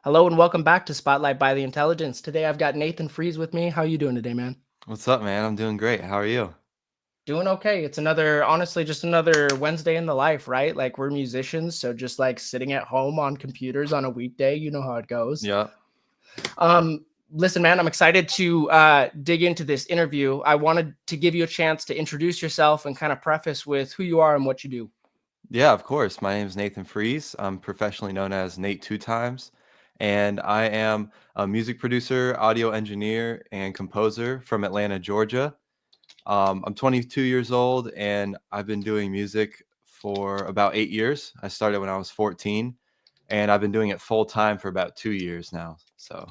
Hello and welcome back to Spotlight by the Intelligence. Today I've got Nathan Freeze with me. How you doing today, man? What's up, man? I'm doing great. How are you? Doing okay. It's honestly, just another Wednesday in the life, right? Like we're musicians, so just like sitting at home on computers on a weekday, you know how it goes. Yeah. Listen, man, I'm excited to dig into this interview. I wanted to give you a chance to introduce yourself and kind of preface with who you are and what you do. Yeah, of course. My name is Nathan Freeze. I'm professionally known as Nate Two Times, and I am a music producer, audio engineer, and composer from Atlanta, Georgia. I'm 22 years old, and I've been doing music for about 8 years. I started when I was 14, and I've been doing it full time for about 2 years now. So.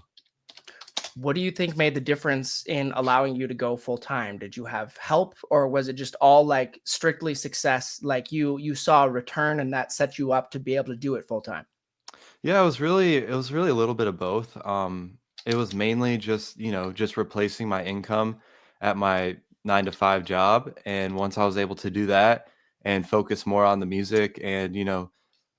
What do you think made the difference in allowing you to go full time? Did you have help or was it just all like strictly success? Like you saw a return and that set you up to be able to do it full time? Yeah, it was really a little bit of both. It was mainly just replacing my income at my 9 to 5 job. And once I was able to do that and focus more on the music and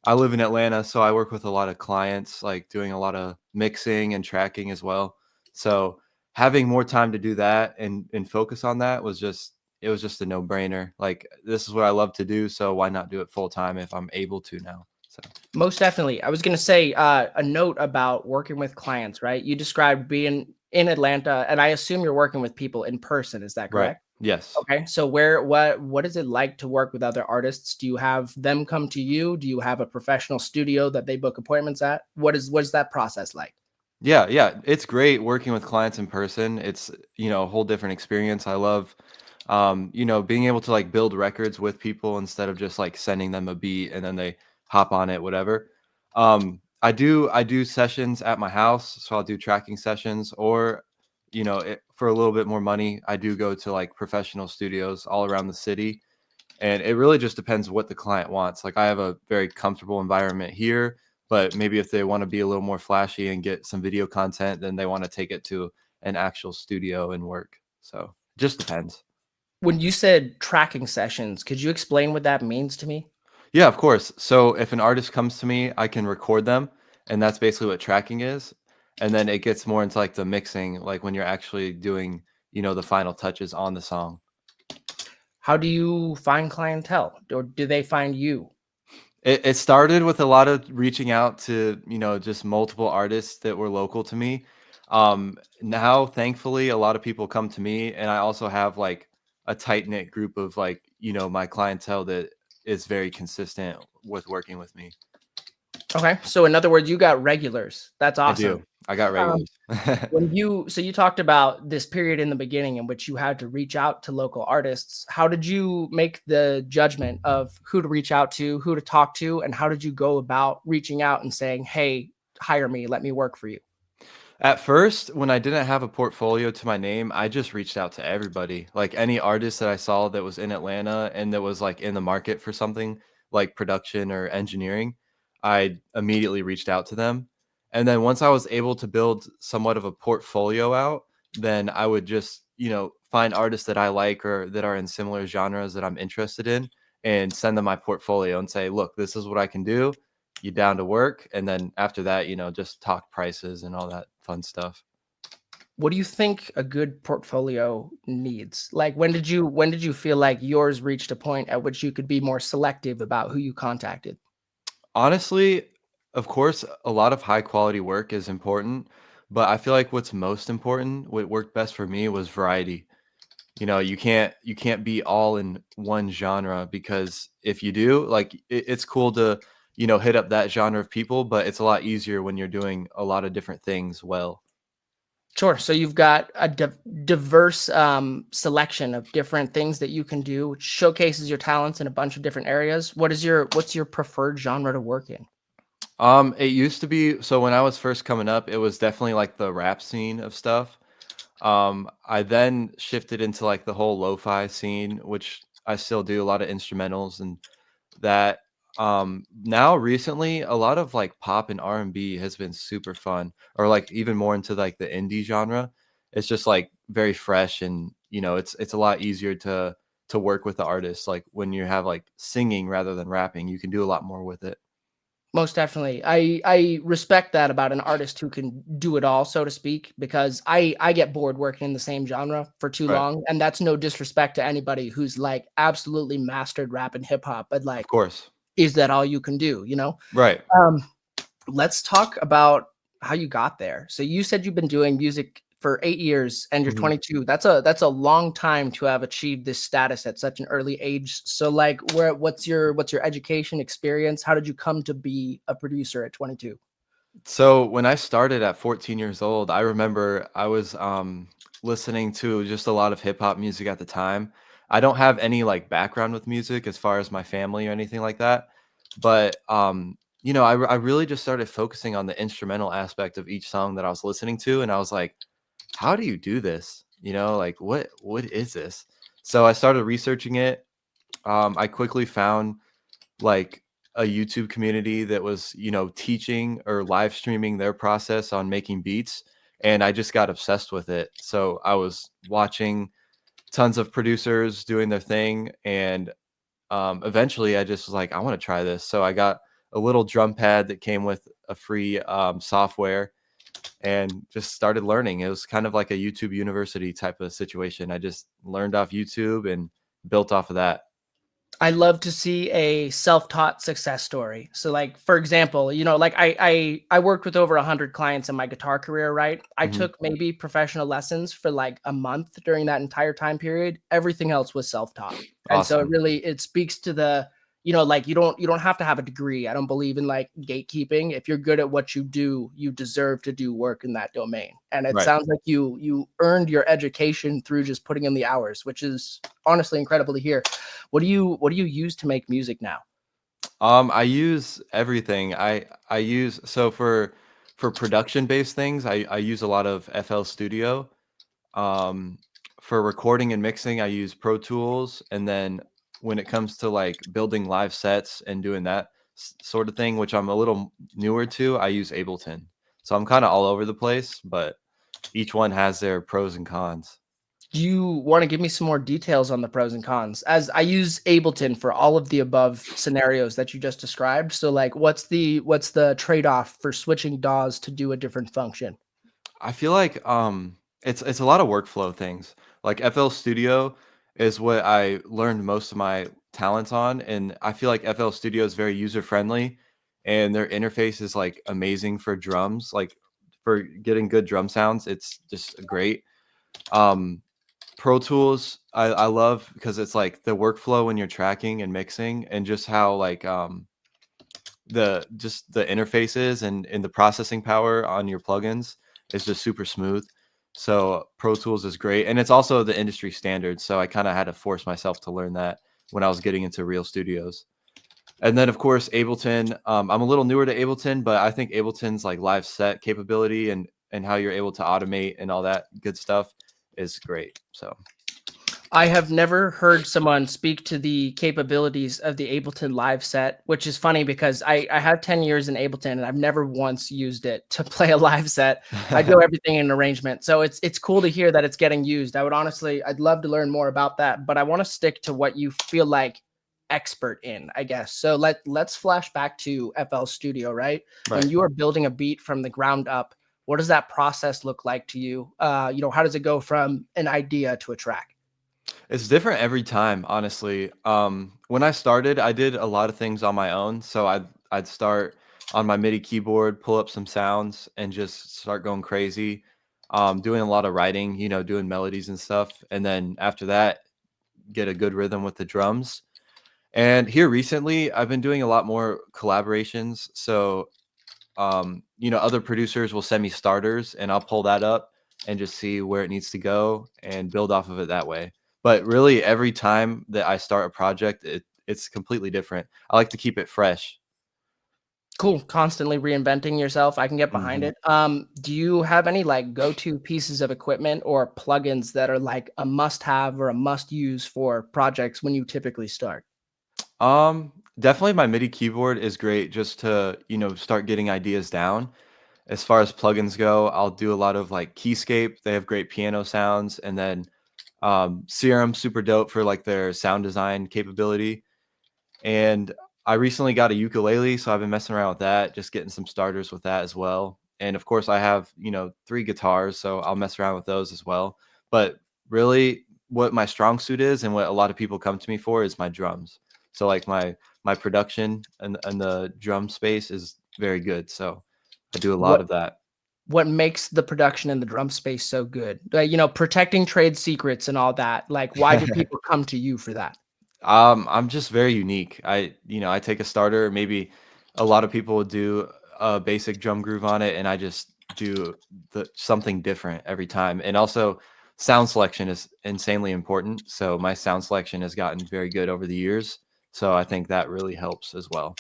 I live in Atlanta, so I work with a lot of clients, like doing a lot of mixing and tracking as well. So having more time to do that and focus on that was just a no-brainer. Like this is what I love to do, so why not do it full time if I'm able to now? So Most definitely. I was going to say a note about working with clients, right? You described being in Atlanta and I assume you're working with people in person. Is that right. correct? Yes. Okay. So what is it like to work with other artists? Do you have them come to you? Do you have a professional studio that they book appointments at? What is that process like? Yeah, yeah, it's great working with clients in person. It's, a whole different experience. I love, being able to like build records with people instead of just like sending them a beat and then they hop on it, whatever. I do sessions at my house, so I'll do tracking sessions, or, for a little bit more money, I do go to like professional studios all around the city, and it really just depends what the client wants. Like I have a very comfortable environment here, but maybe if they want to be a little more flashy and get some video content, then they want to take it to an actual studio and work. So it just depends. When you said tracking sessions, could you explain what that means to me? Yeah, of course. So if an artist comes to me, I can record them, and that's basically what tracking is. And then it gets more into like the mixing, like when you're actually doing, the final touches on the song. How do you find clientele, or do they find you? It started with a lot of reaching out to, just multiple artists that were local to me. Now, thankfully, a lot of people come to me, and I also have like a tight knit group of like, my clientele that is very consistent with working with me. Okay, so in other words, you got regulars. That's I awesome. do. I got Um, regulars. you talked about this period in the beginning in which you had to reach out to local artists. How did you make the judgment of who to reach out to, who to talk to, and how did you go about reaching out and saying, "Hey, hire me, let me work for you"? At first, when I didn't have a portfolio to my name, I just reached out to everybody. Like any artist that I saw that was in Atlanta and that was like in the market for something like production or engineering, I immediately reached out to them. And then once I was able to build somewhat of a portfolio out, then I would just, find artists that I like or that are in similar genres that I'm interested in and send them my portfolio and say, look, this is what I can do, you down to work? And then after that, just talk prices and all that fun stuff. What do you think a good portfolio needs? Like when did you feel like yours reached a point at which you could be more selective about who you contacted? Honestly, of course, a lot of high quality work is important, but I feel like what's most important, what worked best for me was variety. You can't be all in one genre, because if you do, like it's cool to, hit up that genre of people, but it's a lot easier when you're doing a lot of different things well. Sure. So you've got a diverse selection of different things that you can do, which showcases your talents in a bunch of different areas. What's your preferred genre to work in? It used to be, so when I was first coming up, it was definitely like the rap scene of stuff. I then shifted into like the whole lo-fi scene, which I still do a lot of instrumentals and that. Now recently, a lot of like pop and R&B has been super fun, or like even more into like the indie genre. It's just like very fresh, and it's a lot easier to work with the artist. Like when you have like singing rather than rapping, you can do a lot more with it. Most definitely. I respect that about an artist who can do it all, so to speak, because I get bored working in the same genre for too Right. long, and that's no disrespect to anybody who's like absolutely mastered rap and hip hop, but Of like, course. is that all you can do? You know? Right. Um, let's talk about how you got there. So you said you've been doing music for 8 years and you're Mhm. 22. That's a long time to have achieved this status at such an early age. So like what's your education experience? How did you come to be a producer at 22? So when I started at 14 years old, I remember I was listening to just a lot of hip hop music at the time. I don't have any like background with music as far as my family or anything like that, but I really just started focusing on the instrumental aspect of each song that I was listening to, and I was like, how do you do this? Like what is this? So I started researching it. I quickly found like a YouTube community that was, teaching or live streaming their process on making beats. And I just got obsessed with it. So I was watching tons of producers doing their thing. And eventually I just was like, I want to try this. So I got a little drum pad that came with a free software and just started learning. It was kind of like a YouTube university type of situation. I just learned off YouTube and built off of that. I love to see a self-taught success story. So like for example, like I worked with over 100 clients in my guitar career, right? I Mhm. took maybe professional lessons for like a month during that entire time period. Everything else was self-taught. And so Awesome. it speaks to the like you don't have to have a degree. I don't believe in like gatekeeping. If you're good at what you do, you deserve to do work in that domain. And it Right. sounds like you earned your education through just putting in the hours, which is honestly incredible to hear. What do you use to make music now? I use everything. I use so for production based things, I use a lot of FL Studio. Um, for recording and mixing, I use Pro Tools, and then when it comes to like building live sets and doing that sort of thing, which I'm a little newer to, I use Ableton. So I'm kind of all over the place, but each one has their pros and cons. Do you want to give me some more details on the pros and cons? As I use Ableton for all of the above scenarios that you just described. So like what's the trade-off for switching DAWs to do a different function? I feel like it's a lot of workflow things. Like FL Studio is what I learned most of my talents on, and I feel like FL Studio is very user friendly and their interface is like amazing for drums, like for getting good drum sounds. It's just great. Um Pro Tools I love because it's like the workflow when you're tracking and mixing and just how like the interfaces and the processing power on your plugins is just super smooth. So Pro Tools is great, and it's also the industry standard. So I kind of had to force myself to learn that when I was getting into real studios. And then of course Ableton. I'm a little newer to Ableton, but I think Ableton's like live set capability and how you're able to automate and all that good stuff is great. So I have never heard someone speak to the capabilities of the Ableton live set, which is funny because I have 10 years in Ableton and I've never once used it to play a live set. I do everything in arrangement. So it's cool to hear that it's getting used. I'd love to learn more about that, but I want to stick to what you feel like expert in, I guess. So let's flash back to FL Studio, right? When right. you are building a beat from the ground up, what does that process look like to you? How does it go from an idea to a track? It's different every time, honestly. When I started, I did a lot of things on my own. So I'd start on my MIDI keyboard, pull up some sounds, and just start going crazy. Doing a lot of writing, doing melodies and stuff. And then after that, get a good rhythm with the drums. And here recently, I've been doing a lot more collaborations. So other producers will send me starters and I'll pull that up and just see where it needs to go and build off of it that way. But really every time that I start a project, it's completely different. I like to keep it fresh. Cool, constantly reinventing yourself, I can get behind Mhm. it. Do you have any, like, go-to pieces of equipment or plugins that are, like, a must-have or a must-use for projects when you typically start? Definitely my MIDI keyboard is great just to, start getting ideas down. As far as plugins go, I'll do a lot of like Keyscape. They have great piano sounds, and then Serum super dope for like their sound design capability. And I recently got a ukulele, so I've been messing around with that, just getting some starters with that as well. And of course, I have, 3 guitars, so I'll mess around with those as well. But really, what my strong suit is and what a lot of people come to me for is my drums. So like my production and the drum space is very good. So I do a lot What of that. what makes the production in the drum space so good? Protecting trade secrets and all that. Like, why do people come to you for that? I'm just very unique. I take a starter, maybe a lot of people would do a basic drum groove on it, and I just do the something different every time. And also sound selection is insanely important. So my sound selection has gotten very good over the years. So I think that really helps as well.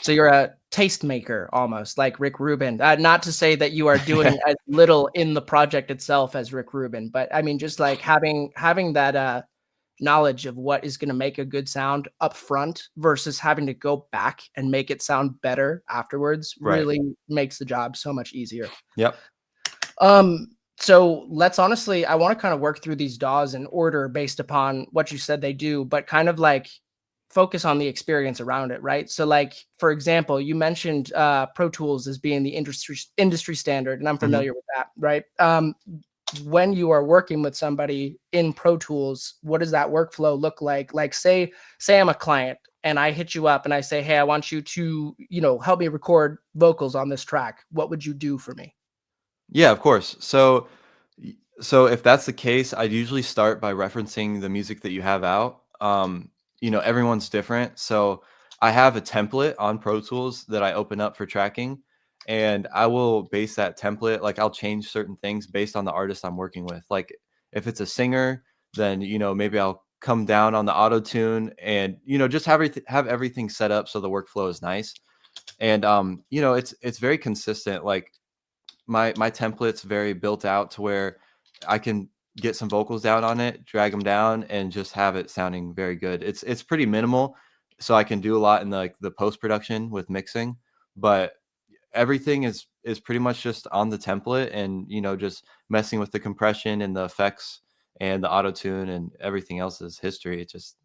So you're a tastemaker almost like Rick Rubin. Not to say that you are doing as little in the project itself as Rick Rubin, but I mean, just like having that knowledge of what is going to make a good sound up front versus having to go back and make it sound better afterwards Right. really makes the job so much easier. Yep. So let's honestly, I want to kind of work through these DAWs in order based upon what you said they do, but kind of like focus on the experience around it, right? So like, for example, you mentioned Pro Tools as being the industry standard, and I'm Mhm. familiar with that, right? When you are working with somebody in Pro Tools, what does that workflow look like? Like say I'm a client and I hit you up and I say, "Hey, I want you to, help me record vocals on this track." What would you do for me? Yeah, of course. So if that's the case, I'd usually start by referencing the music that you have out. Everyone's different. So I have a template on Pro Tools that I open up for tracking, and I will base that template, like I'll change certain things based on the artist I'm working with. Like if it's a singer, then maybe I'll come down on the auto tune and just have everything set up so the workflow is nice. And it's very consistent. Like my template's very built out to where I can get some vocals down on it, drag them down, and just have it sounding very good. It's pretty minimal, so I can do a lot in the post production with mixing, but everything is pretty much just on the template, and just messing with the compression and the effects and the auto tune and everything else is history. It just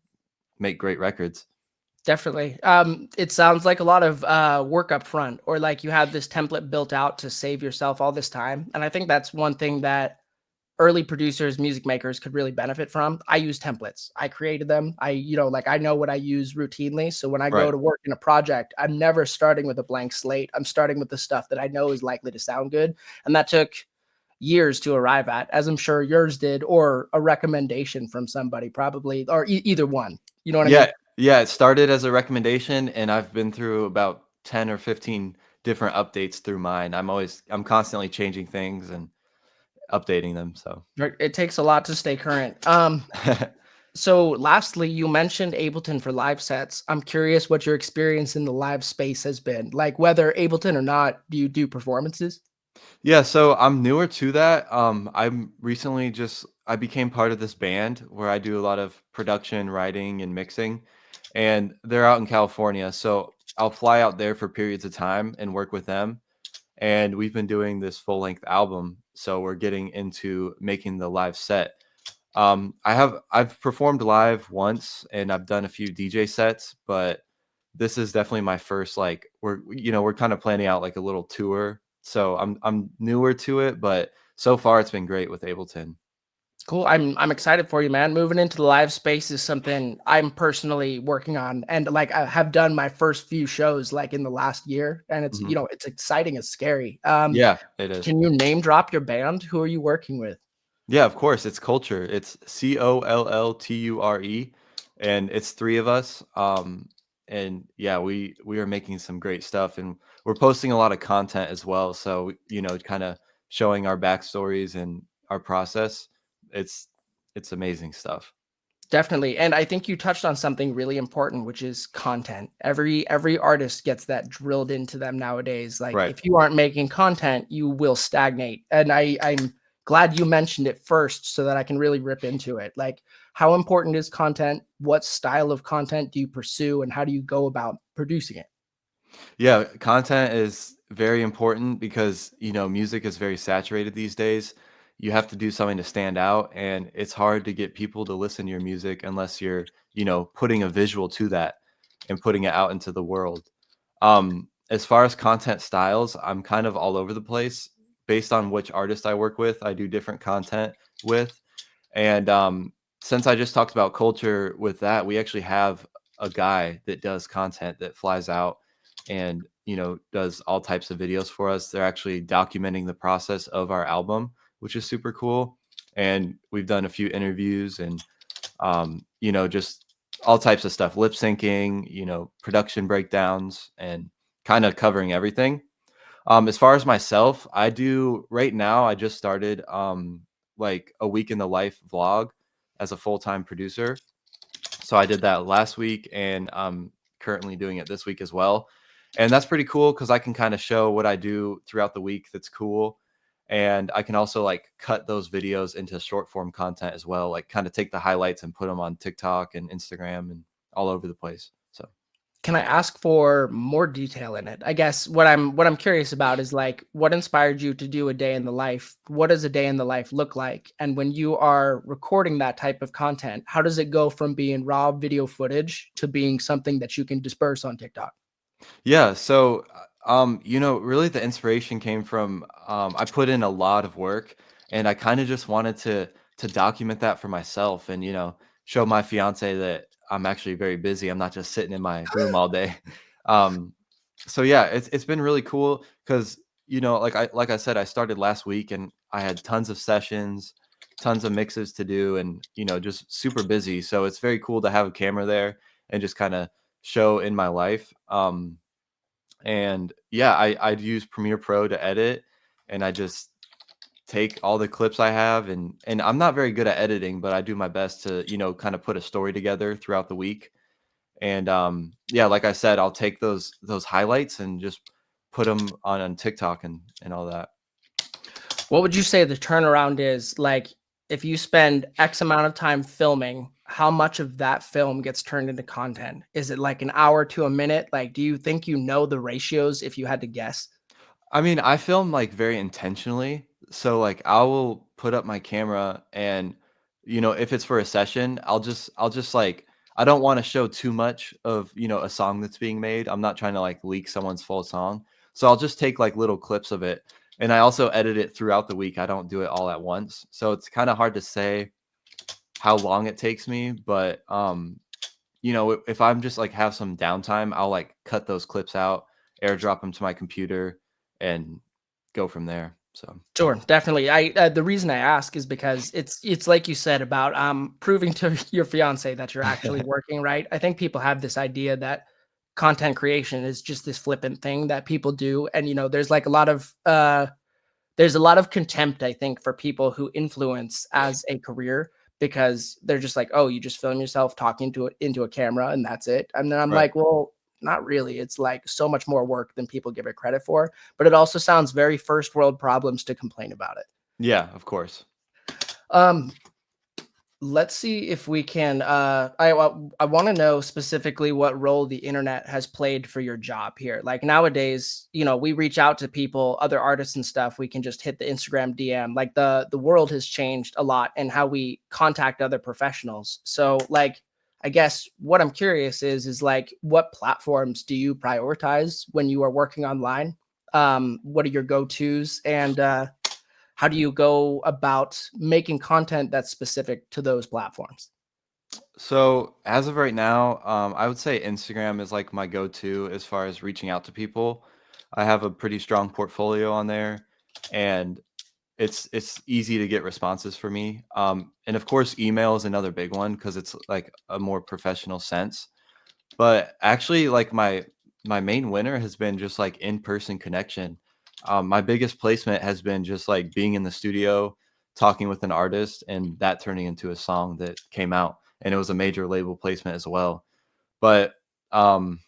make great records. Definitely. It sounds like a lot of work up front, or like you have this template built out to save yourself all this time. And I think that's one thing that early producers, music makers could really benefit from. I use templates. I created them. Like I know what I use routinely. So when I go Right. to work in a project, I'm never starting with a blank slate. I'm starting with the stuff that I know is likely to sound good. And that took years to arrive at, as I'm sure yours did, or a recommendation from somebody, probably, or either one. You know what I Yeah, mean? yeah, it started as a recommendation, and I've been through about 10 or 15 different updates through mine. I'm constantly changing things and updating them, so Right, it takes a lot to stay current. So lastly, you mentioned Ableton for live sets. I'm curious what your experience in the live space has been. Like whether Ableton or not, do you do performances? Yeah, so I'm newer to that. I became part of this band where I do a lot of production, writing, and mixing, and they're out in California, so I'll fly out there for periods of time and work with them. And we've been doing this full length album, so we're getting into making the live set. I've performed live once and I've done a few DJ sets, but this is definitely my first, like, we're kind of planning out like a little tour. So I'm newer to it, but so far it's been great with Ableton. Cool. I'm excited for you, man. Moving into the live space is something I'm personally working on, and like I have done my first few shows like in the last year, and it's Mhm. it's exciting, it's scary. Yeah, it is. Can you name drop your band? Who are you working with? Yeah, of course. It's culture. It's COLLTURE, and it's three of us. And yeah, we are making some great stuff, and we're posting a lot of content as well. So kind of showing our backstories and our process. It's it's amazing stuff. Definitely. And I think you touched on something really important, which is content. Every artist gets that drilled into them nowadays. Like Right. if you aren't making content, you will stagnate. And I'm glad you mentioned it first so that I can really rip into it. Like how important is content? What style of content do you pursue and how do you go about producing it? Yeah, content is very important because, music is very saturated these days. You have to do something to stand out, and it's hard to get people to listen to your music unless you're, putting a visual to that. and putting it out into the world. As far as content styles, I'm kind of all over the place based on which artist I work with. I do different content with. And since I just talked about culture with that, we actually have a guy that does content that flies out and, does all types of videos for us. They're actually documenting the process of our album, which is super cool. And we've done a few interviews and, just all types of stuff, lip syncing, production breakdowns, and kind of covering everything. As far as myself, I do right now, I just started like a week in the life vlog as a full-time producer. So I did that last week and I'm currently doing it this week as well. And that's pretty cool because I can kind of show what I do throughout the week that's cool. And I can also like cut those videos into short form content as well, like kind of take the highlights and put them on TikTok and Instagram and all over the place. So Can I ask for more detail in it? I guess what I'm curious about is like what inspired you to do a day in the life? What does a day in the life look like? And when you are recording that type of content, how does it go from being raw video footage to being something that you can disperse on TikTok? yeah, so really the inspiration came from I put in a lot of work and I kind of just wanted to document that for myself and show my fiance that I'm actually very busy. I'm not just sitting in my room all day. Um so yeah, it's been really cool because like I said, I started last week and I had tons of sessions, tons of mixes to do, and just super busy. So it's very cool to have a camera there and just kind of show in my life. And yeah, I'd use Premiere Pro to edit, and I just take all the clips I have, and I'm not very good at editing, but I do my best to kind of put a story together throughout the week. And yeah, like I said, I'll take those highlights and just put them on TikTok and all that. What would you say the turnaround is? Like, if you spend X amount of time filming, how much of that film gets turned into content? Is it like an hour to a minute? Like, do you think you know the ratios if you had to guess? I mean, I film like very intentionally. So like I will put up my camera and if it's for a session, I'll just like I don't want to show too much of, a song that's being made. I'm not trying to like leak someone's full song. So I'll just take like little clips of it. And I also edit it throughout the week. I don't do it all at once. So it's kind of hard to say how long it takes me, but if I'm just like have some downtime, I'll like cut those clips out, airdrop them to my computer, and go from there. So Sure, definitely. The reason I ask is because it's like you said about proving to your fiance that you're actually working, right? I think people have this idea that content creation is just this flippant thing that people do, and there's like there's a lot of contempt, I think, for people who influence as a career because they're just like, oh, you just film yourself talking to it into a camera and that's it. And then I'm right. like, well, not really. It's like so much more work than people give it credit for. But it also sounds very first world problems to complain about it. Yeah, of course. Um, let's see if we can I want to know specifically what role the internet has played for your job here. Like nowadays, we reach out to people, other artists and stuff, we can just hit the Instagram DM. Like the world has changed a lot and how we contact other professionals. So like I guess what I'm curious is like what platforms do you prioritize when you are working online? What are your go-tos and how do you go about making content that's specific to those platforms? So as of right now, I would say Instagram is like my go-to as far as reaching out to people. I have a pretty strong portfolio on there, and it's easy to get responses for me. And of course, email is another big one because it's like a more professional sense. But actually, like my main winner has been just like in-person connection. My biggest placement has been just like being in the studio, talking with an artist, and that turning into a song that came out, and it was a major label placement as well. But um,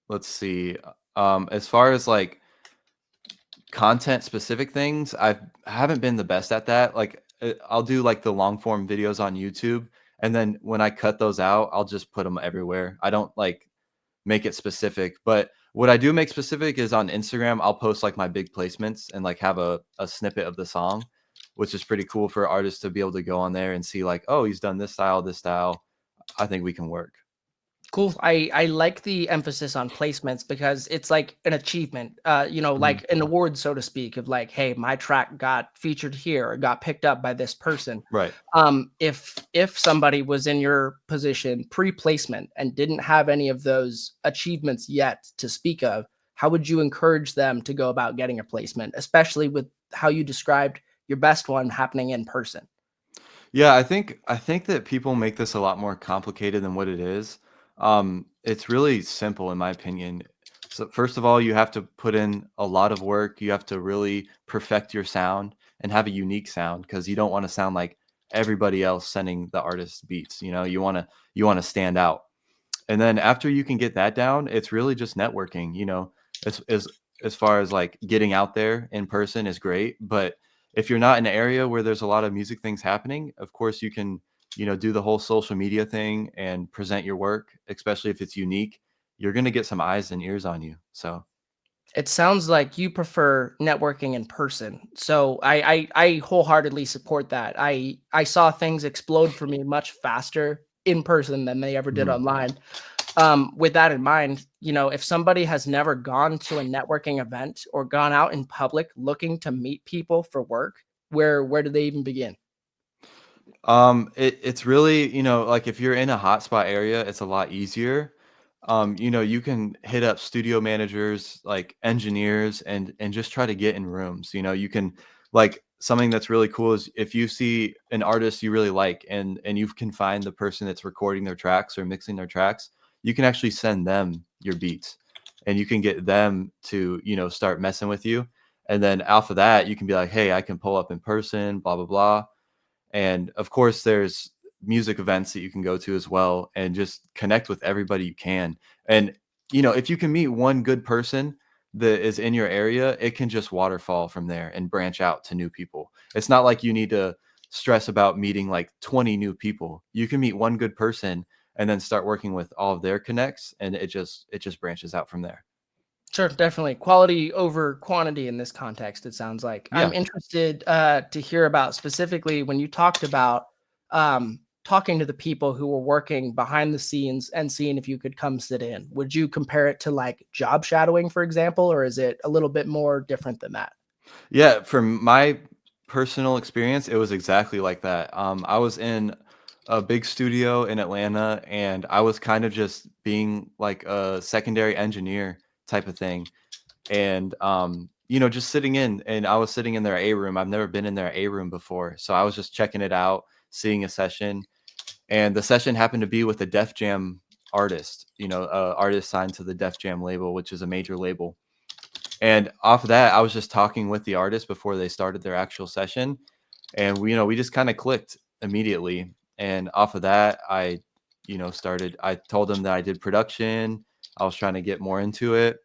let's see. As far as like content specific things, I haven't been the best at that. Like I'll do like the long form videos on YouTube, and then when I cut those out, I'll just put them everywhere. I don't like make it specific. But what I do make specific is on Instagram, I'll post like my big placements and like have a snippet of the song, which is pretty cool for artists to be able to go on there and see like, oh, he's done this style, this style. I think we can work. Cool. I like the emphasis on placements because it's like an achievement, Mhm. like an award, so to speak, of like, hey, my track got featured here or got picked up by this person. Right. If somebody was in your position pre-placement and didn't have any of those achievements yet to speak of, how would you encourage them to go about getting a placement, especially with how you described your best one happening in person? Yeah, I think that people make this a lot more complicated than what it is. It's really simple in my opinion. So first of all, you have to put in a lot of work. You have to really perfect your sound and have a unique sound because you don't want to sound like everybody else sending the artist beats. You want to stand out. And then after you can get that down, it's really just networking, as far as like getting out there in person is great, but if you're not in an area where there's a lot of music things happening, of course you can, do the whole social media thing and present your work, especially if it's unique. You're going to get some eyes and ears on you. So, It sounds like you prefer networking in person. So I wholeheartedly support that. I saw things explode for me much faster in person than they ever did mhm. online. With that in mind, if somebody has never gone to a networking event or gone out in public looking to meet people for work, where do they even begin? It's really, like if you're in a hotspot area, it's a lot easier. You can hit up studio managers, like engineers, and just try to get in rooms. You can like something that's really cool is if you see an artist you really like and you can find the person that's recording their tracks or mixing their tracks, you can actually send them your beats and you can get them to, start messing with you. And then off of that, you can be like, hey, I can pull up in person, blah, blah, blah. And of course, there's music events that you can go to as well and just connect with everybody you can. And, if you can meet one good person that is in your area, it can just waterfall from there and branch out to new people. It's not like you need to stress about meeting like 20 new people. You can meet one good person and then start working with all of their connects and it just branches out from there. Sure, definitely. Quality over quantity in this context, it sounds like. I'm Yeah. interested to hear about specifically when you talked about talking to the people who were working behind the scenes and seeing if you could come sit in. Would you compare it to like job shadowing, for example, or is it a little bit more different than that? Yeah, from my personal experience, it was exactly like that. I was in a big studio in Atlanta, and I was kind of just being like a secondary engineer type of thing, and just sitting in. And I was sitting in their A room. I've never been in their A room before, so I was just checking it out, seeing a session, and the session happened to be with a Def Jam artist. Artist signed to the Def Jam label, which is a major label and off of that, I was just talking with the artist before they started their actual session, and we just kind of clicked immediately. And off of that, I told him that I did production. I was trying to get more into it,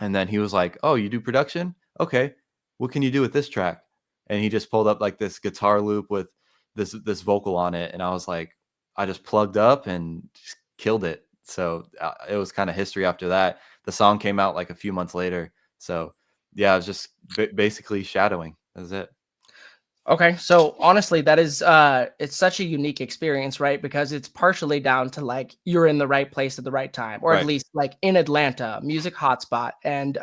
and then he was like, "Oh, you do production? Okay. What can you do with this track?" And he just pulled up like this guitar loop with this vocal on it, and I was like, I just plugged up and just killed it. So it was kind of history after that. The song came out like a few months later. So yeah, it was just basically shadowing. That's it. Okay, so honestly, that is it's such a unique experience, right? Because it's partially down to like you're in the right place at the right time, or at Right. least like in Atlanta, music hotspot, and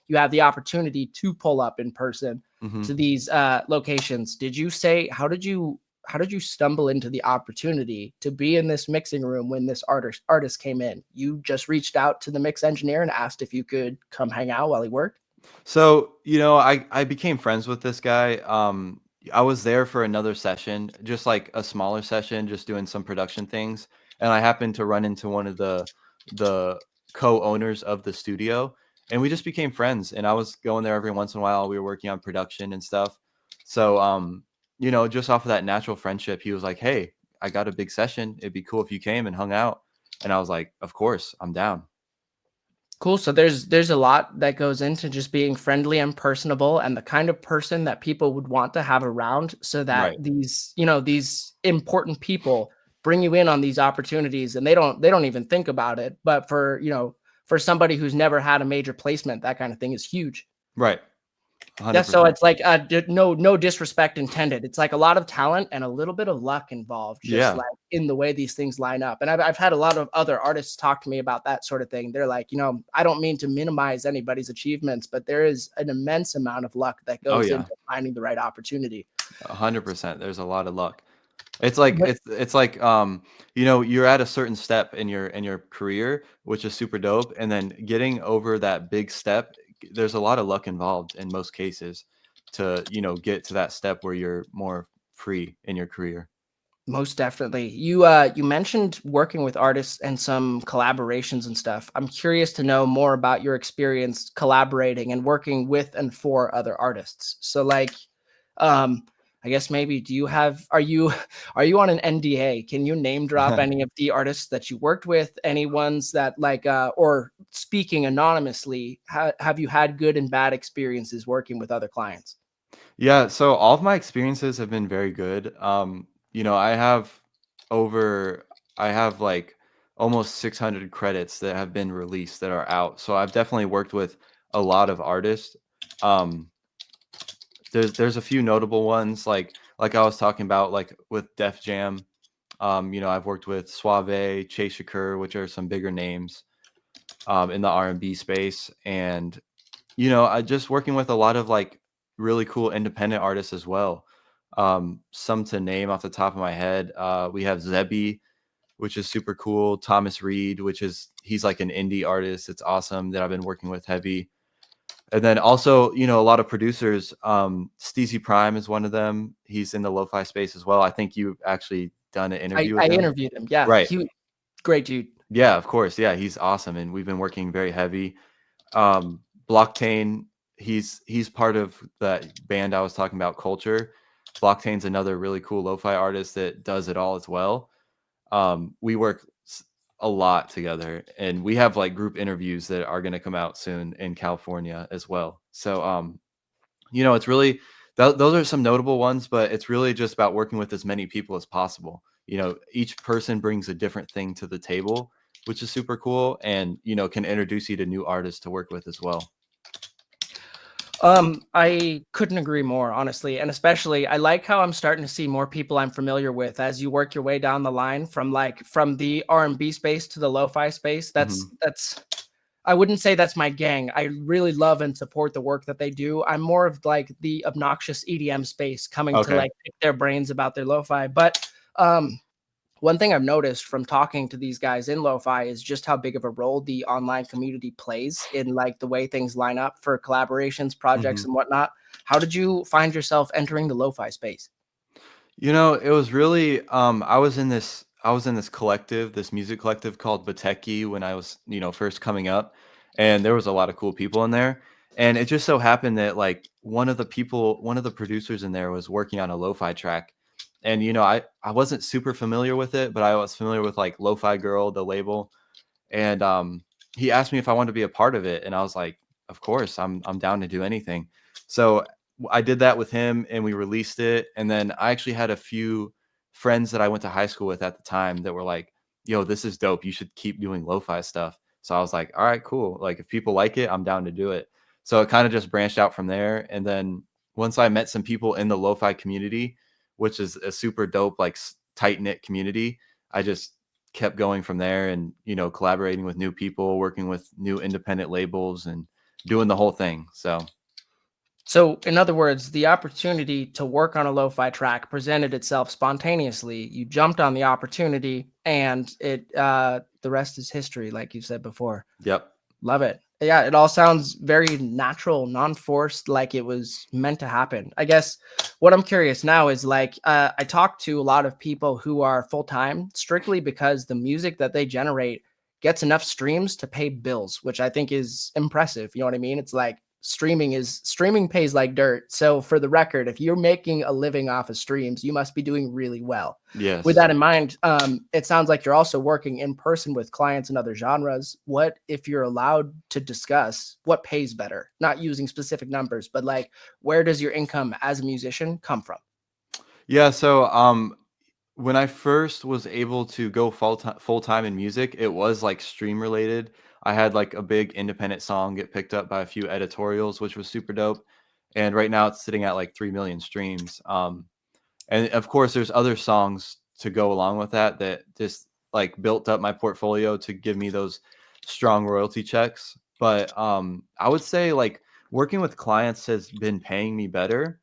you have the opportunity to pull up in person hmm to these locations. Did you say how did you stumble into the opportunity to be in this mixing room when this artist came in? You just reached out to the mix engineer and asked if you could come hang out while he worked? So, I became friends with this guy. I was there for another session, just like a smaller session, just doing some production things, and I happened to run into one of the co-owners of the studio, and we just became friends. And I was going there every once in a while. We were working on production and stuff. So, just off of that natural friendship, he was like, "Hey, I got a big session. It'd be cool if you came and hung out." And I was like, "Of course, I'm down." Cool. So there's a lot that goes into just being friendly and personable and the kind of person that people would want to have around so that Right. these important people bring you in on these opportunities and they don't even think about it. But for somebody who's never had a major placement, that kind of thing is huge. Right. Yeah, so 100%. it's like, no disrespect intended. It's like a lot of talent and a little bit of luck involved, just Yeah. like in the way these things line up. And I've had a lot of other artists talk to me about that sort of thing. They're like, I don't mean to minimize anybody's achievements, but there is an immense amount of luck that Oh, goes yeah. into finding the right opportunity. 100%. There's a lot of luck. It's like But it's like, you're at a certain step in your career, which is super dope, and then getting over that big step, there's a lot of luck involved in most cases to, get to that step where you're more free in your career. most definitely. You mentioned working with artists and some collaborations and stuff. I'm curious to know more about your experience collaborating and working with and for other artists. So like um I guess maybe do you have are you are you on an NDA? Can you name drop any of the artists that you worked with? Any ones that like or speaking anonymously, have you had good and bad experiences working with other clients? Yeah, so all of my experiences have been very good. I have over I have like almost 600 credits that have been released that are out. So I've definitely worked with a lot of artists. Um, there's a few notable ones like I was talking about like with Def Jam. I've worked with Suave, Chase Shakur, which are some bigger names in the R&B space, and I just working with a lot of like really cool independent artists as well. Some to name off the top of my head, we have Zebby, which is super cool. Thomas Reed, he's like an indie artist. It's awesome that I've been working with heavy. And then also, a lot of producers. Steezy Prime is one of them. He's in the lo-fi space as well. I think you've actually done an I interview with I him. interviewed him. Yeah, Right. he great dude. Yeah, of course. Yeah, he's awesome, and we've been working very heavy. Blockchain, he's part of that band I was talking about, Culture. Blockchain's another really cool lo-fi artist that does it all as well. We work a lot together, and we have like group interviews that are going to come out soon in California as well. So, it's really those are some notable ones, but it's really just about working with as many people as possible. Each person brings a different thing to the table, which is super cool, and can introduce you to new artists to work with as well. I couldn't agree more, honestly. And especially I like how I'm starting to see more people I'm familiar with as you work your way down the line from the R&B space to the lo-fi space. Hmm. That's I wouldn't say that's my gang. I really love and support the work that they do. I'm more of like the obnoxious EDM space coming to Okay. like pick their brains about their lo-fi. But um one thing I've noticed from talking to these guys in lo-fi is just how big of a role the online community plays in like the way things line up for collaborations, projects, Hmm. and whatnot. How did you find yourself entering the lo-fi space? It was really I was in this collective, this music collective called Bateki when I was, first coming up, and there was a lot of cool people in there. And it just so happened that like one of the producers in there was working on a lo-fi track. And I wasn't super familiar with it, but I was familiar with like Lo-Fi Girl, the label. And he asked me if I wanted to be a part of it, and I was like, "Of course, I'm down to do anything." So I did that with him, and we released it. And then I actually had a few friends that I went to high school with at the time that were like, "Yo, this is dope. You should keep doing lo-fi stuff." So I was like, "All right, cool. Like if people like it, I'm down to do it." So it kind of just branched out from there. And then once I met some people in the lo-fi community, which is a super dope, like tight knit community, I just kept going from there and, collaborating with new people, working with new independent labels and doing the whole thing. So, So, in other words, the opportunity to work on a lo-fi track presented itself spontaneously. You jumped on the opportunity, and the rest is history, like you said before. yep. Love it. Yeah, it all sounds very natural, non-forced, like it was meant to happen. I guess what I'm curious now is like I talk to a lot of people who are full-time strictly because the music that they generate gets enough streams to pay bills, which I think is impressive. You know what I mean? It's like streaming pays like dirt. So for the record, if you're making a living off of streams, you must be doing really well. With Yes. that in mind, it sounds like you're also working in person with clients in other genres. What, if you're allowed to discuss, what pays better? Not using specific numbers, but like, where does your income as a musician come from? Yeah. So, when I first was able to go full time in music, it was like stream related. I had like a big independent song get picked up by a few editorials, which was super dope. and right now it's sitting at like 3 million streams. And of course, there's other songs to go along with that that just like built up my portfolio to give me those strong royalty checks. But I would say like working with clients has been paying me better,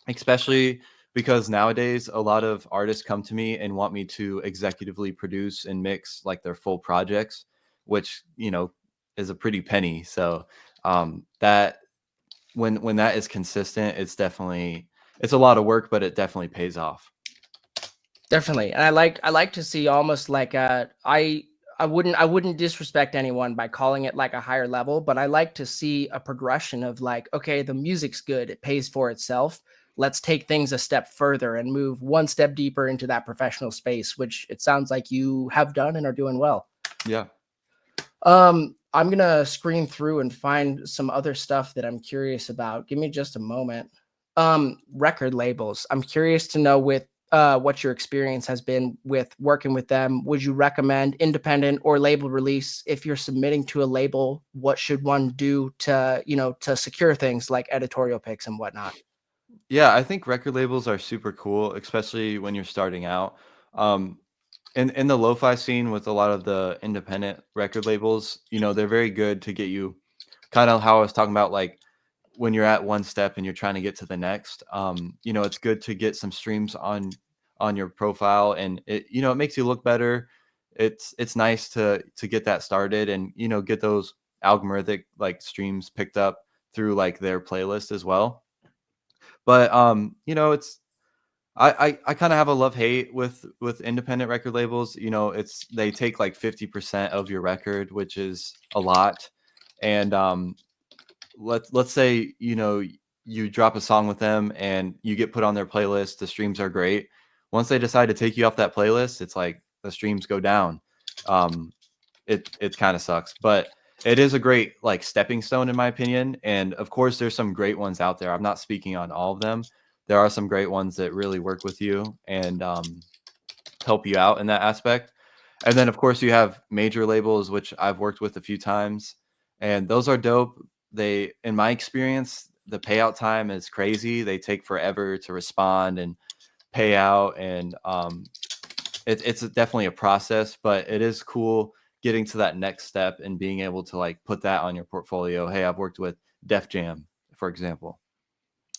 especially because nowadays a lot of artists come to me and want me to executively produce and mix like their full projects, which is a pretty penny. So that when that is consistent, it's a lot of work, but it definitely pays off. Definitely. And I like to see almost like I wouldn't disrespect anyone by calling it like a higher level, but I like to see a progression of like, okay, the music's good, it pays for itself. Let's take things a step further and move one step deeper into that professional space, which it sounds like you have done and are doing well. Yeah. I'm gonna screen through and find some other stuff that I'm curious about. Give me just a moment. Record labels. I'm curious to know with what your experience has been with working with them. Would you recommend independent or label release if you're submitting to a label? What should one do to to secure things like editorial picks and whatnot? Yeah, I think record labels are super cool, especially when you're starting out. Um, in the lo-fi scene with a lot of the independent record labels, they're very good to get you kind of how I was talking about, like when you're at one step and you're trying to get to the next. It's good to get some streams on your profile, and it makes you look better. It's nice to get that started and get those algorithmic like streams picked up through like their playlist as well. But it's I kind of have a love hate with independent record labels. It's they take like 50% of your record, which is a lot. And let's say you drop a song with them and you get put on their playlist. The streams are great. Once they decide to take you off that playlist, it's like the streams go down. Um, it kind of sucks, but it is a great like stepping stone in my opinion. And of course, there's some great ones out there. I'm not speaking on all of them. There are some great ones that really work with you and help you out in that aspect. And then of course you have major labels, which I've worked with a few times, and those are dope. They, in my experience, the payout time is crazy. They take forever to respond and pay out, and it's definitely a process, but it is cool getting to that next step and being able to like put that on your portfolio. Hey, I've worked with Def Jam, for example.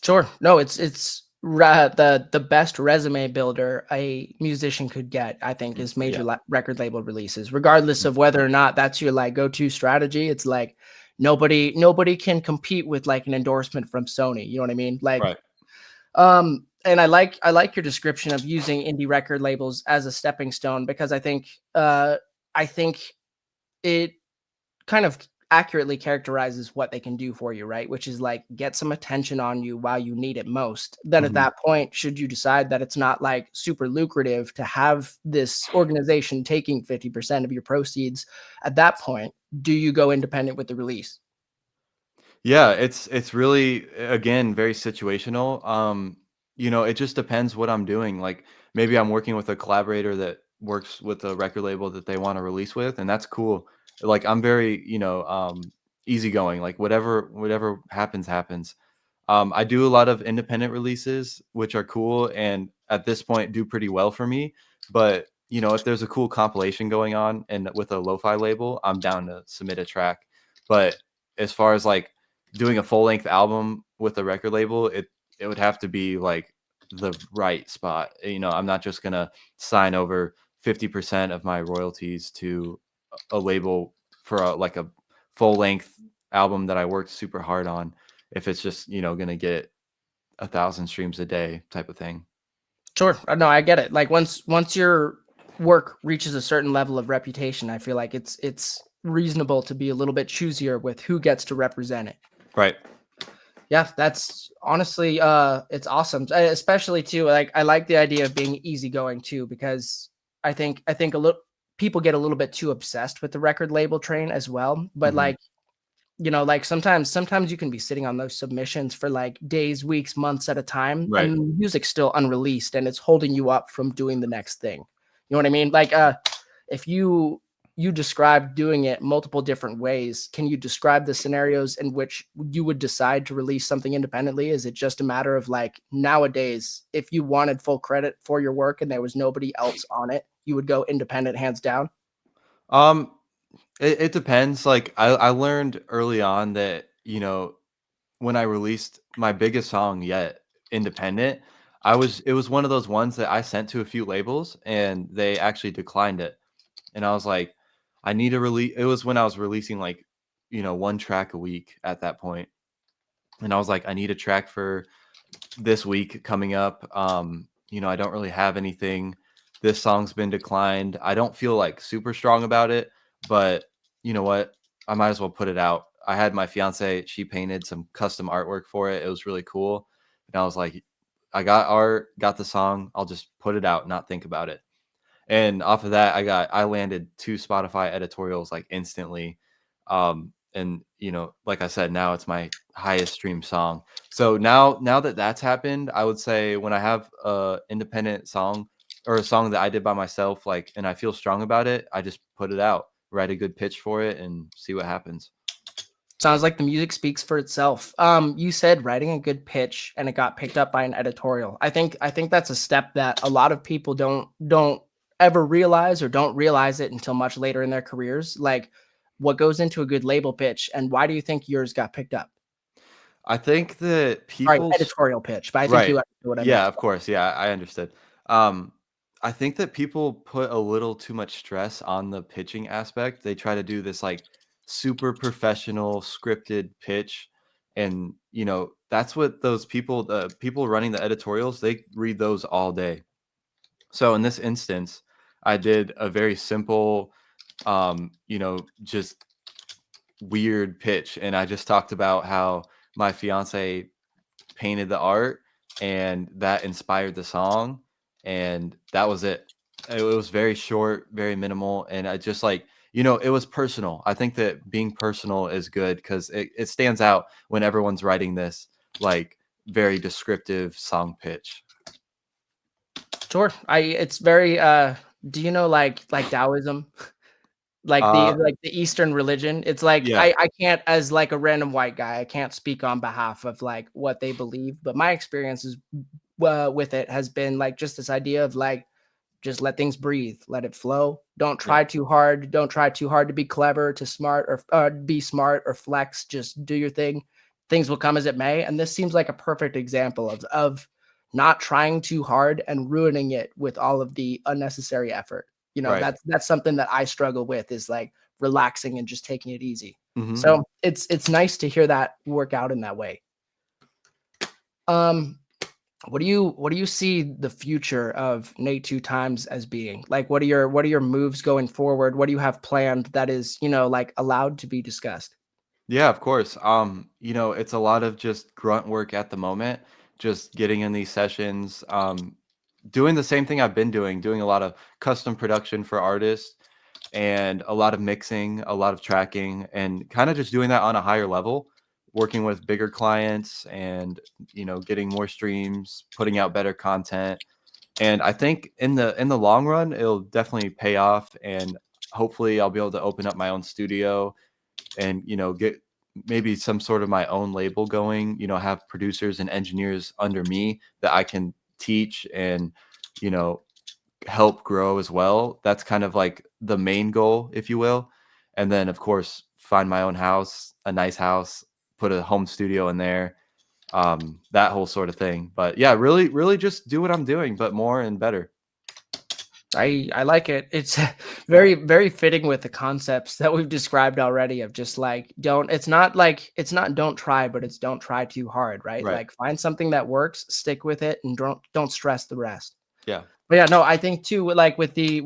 Sure. No, the best resume builder a musician could get, I think, is major Yeah. record label releases, regardless of whether or not that's your like go-to strategy. It's like nobody can compete with like an endorsement from Sony. You know what I mean? Like, Right. and I like your description of using indie record labels as a stepping stone because I think it kind of accurately characterizes what they can do for you, right? Which is like get some attention on you while you need it most. Then at Mhm. that point, should you decide that it's not like super lucrative to have this organization taking 50% of your proceeds, at that point, do you go independent with the release? Yeah, it's really again very situational. It just depends what I'm doing. Like maybe I'm working with a collaborator that works with a record label that they want to release with, and that's cool. Like I'm very, easygoing. Like whatever happens, happens. I do a lot of independent releases, which are cool, and at this point do pretty well for me. But if there's a cool compilation going on and with a lo-fi label, I'm down to submit a track. But as far as like doing a full length album with a record label, it would have to be like the right spot. I'm not just gonna sign over 50% of my royalties to a label for like a full length album that I worked super hard on if it's just gonna get 1,000 streams a day type of thing. Sure. No, I get it. Like once your work reaches a certain level of reputation, I feel like it's reasonable to be a little bit choosier with who gets to represent it. Right. Yeah, that's honestly it's awesome. Especially too like I like the idea of being easygoing too because I think a little people get a little bit too obsessed with the record label train as well. But Hmm. like, like sometimes you can be sitting on those submissions for like days, weeks, months at a time Right. and the music's still unreleased and it's holding you up from doing the next thing. You know what I mean? Like if you you described doing it multiple different ways. Can you describe the scenarios in which you would decide to release something independently? Is it just a matter of like nowadays, if you wanted full credit for your work and there was nobody else on it, you would go independent hands down? Um, it depends. Like I learned early on that, when I released my biggest song yet, independent, it was one of those ones that I sent to a few labels and they actually declined it. And I was like, I need to release. It was when I was releasing like, one track a week at that point. And I was like, I need a track for this week coming up. I don't really have anything. This song's been declined. I don't feel like super strong about it, but you know what? I might as well put it out. I had my fiance, she painted some custom artwork for it. It was really cool. And I was like, I got art, got the song. I'll just put it out, not think about it. And off of that, I landed 2 Spotify editorials, like, instantly. And, like I said, now it's my highest streamed song. So now that that's happened, I would say when I have a independent song or a song that I did by myself, like, and I feel strong about it, I just put it out, write a good pitch for it, and see what happens. Sounds like the music speaks for itself. You said writing a good pitch and it got picked up by an editorial. I think that's a step that a lot of people don't ever realize or don't realize it until much later in their careers. Like what goes into a good label pitch and why do you think yours got picked up? I think that Sorry, people's editorial pitch, but I think you Right. understood what I Yeah, meant. of course. Yeah, I understood. Um, I think that people put a little too much stress on the pitching aspect. They try to do this like super professional scripted pitch. And, that's what the people running the editorials, they read those all day. So in this instance, I did a very simple, just weird pitch. And I just talked about how my fiance painted the art and that inspired the song, and that was it. It was very short, very minimal, and I just like, it was personal. I think that being personal is good because it stands out when everyone's writing this like very descriptive song pitch. Sure. I it's very do you know like Taoism? Uh Like the Eastern religion, it's like yeah, I can't as like a random white guy, I can't speak on behalf of like what they believe, but my experiences with it has been like just this idea of like just let things breathe, let it flow. Don't yeah, try too hard. Don't try too hard to be clever, to smart, or be smart or flex. Just do your thing. Things will come as it may. And this seems like a perfect example of not trying too hard and ruining it with all of the unnecessary effort. You know, right. that's something that I struggle with is like relaxing and just taking it easy. Hmm. So it's nice to hear that work out in that way. Um, what do you see the future of Nate two times as being? Like what are your moves going forward? What do you have planned that is, like allowed to be discussed? Yeah, of course. It's a lot of just grunt work at the moment, just getting in these sessions, doing the same thing I've been doing a lot of custom production for artists and a lot of mixing, a lot of tracking, and kind of just doing that on a higher level, working with bigger clients and, getting more streams, putting out better content. And I think in the long run, it'll definitely pay off, and hopefully I'll be able to open up my own studio and, get maybe some sort of my own label going, have producers and engineers under me that I can teach and, you know, help grow as well. That's kind of like the main goal, if you will. And then, of course, find my own house, a nice house, put a home studio in there, that whole sort of thing. But yeah, really, really just do what I'm doing, but more and better. I like it. It's very very fitting with the concepts that we've described already of just like don't it's not don't try, but it's don't try too hard, right? Right. Like find something that works, stick with it and don't stress the rest. Yeah. But yeah, no, I think too, like with the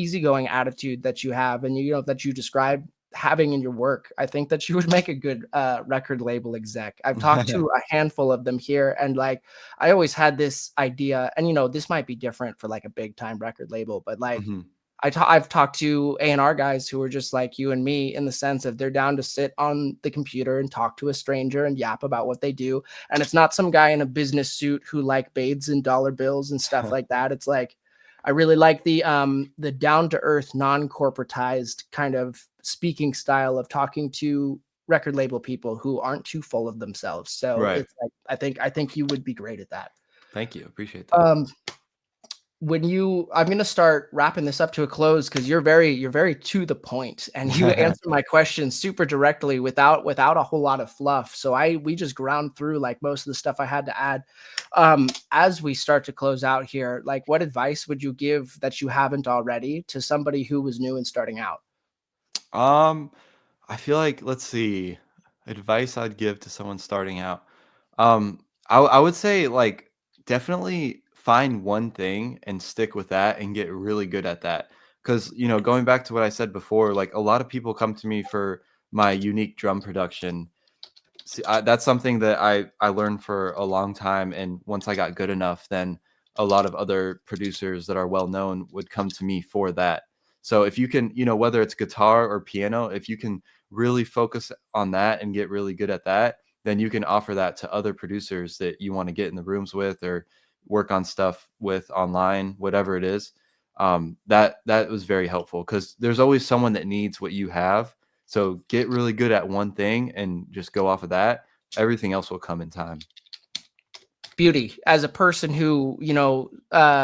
easygoing attitude that you have, and that you describe having in your work, I think that you would make a good record label exec. I've talked to a handful of them here, and like I always had this idea, and this might be different for like a big time record label, but like Hmm. I've talked to A&R guys who are just like you and me in the sense of they're down to sit on the computer and talk to a stranger and yap about what they do. And it's not some guy in a business suit who like bathes in dollar bills and stuff like that. It's like I really like the down to earth, non corporatized kind of speaking style of talking to record label people who aren't too full of themselves. So Right. it's like I think you would be great at that. Thank you. Appreciate that. Um, when you I'm going to start wrapping this up to a close because you're very to the point and you answer my questions super directly without a whole lot of fluff. So I we just ground through like most of the stuff I had to add. As we start to close out here, like what advice would you give that you haven't already to somebody who was new and starting out? Um, I feel like, let's see, advice I'd give to someone starting out. I would say like definitely find one thing and stick with that and get really good at that. Because going back to what I said before, like a lot of people come to me for my unique drum production. See, that's something that I learned for a long time, and once I got good enough, then a lot of other producers that are well known would come to me for that. So if you can, whether it's guitar or piano, if you can really focus on that and get really good at that, then you can offer that to other producers that you want to get in the rooms with or work on stuff with online, whatever it is. That was very helpful because there's always someone that needs what you have, so get really good at one thing and just go off of that. Everything else will come in time. Beauty. As a person who,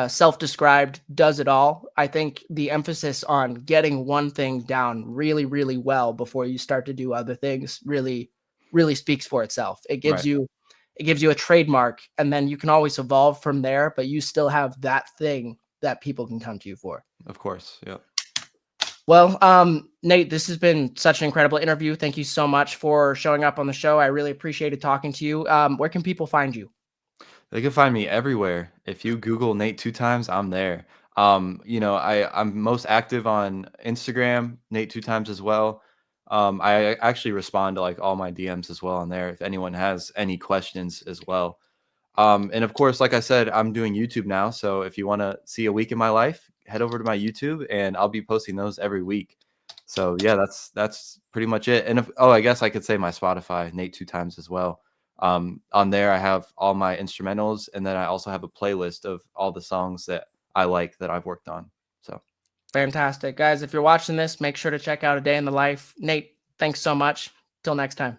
self-described does it all, I think the emphasis on getting one thing down really, really well before you start to do other things really, really speaks for itself. Right. It gives you a trademark, and then you can always evolve from there, but you still have that thing that people can come to you for. Of course. Yep. Well, Nate, this has been such an incredible interview. Thank you so much for showing up on the show. I really appreciated talking to you. Where can people find you? They can find me everywhere. If you Google Nate two times, I'm there. I'm most active on Instagram, Nate two times as well. I actually respond to like all my DMs as well on there if anyone has any questions as well. And of course, like I said, I'm doing YouTube now. So if you want to see a week in my life, head over to my YouTube and I'll be posting those every week. So yeah, that's pretty much it. And I guess I could say my Spotify, Nate two times as well. On there, I have all my instrumentals, and then I also have a playlist of all the songs that I like that I've worked on. So Fantastic. Guys, if you're watching this, make sure to check out A Day in the Life. Nate, thanks so much. Till next time.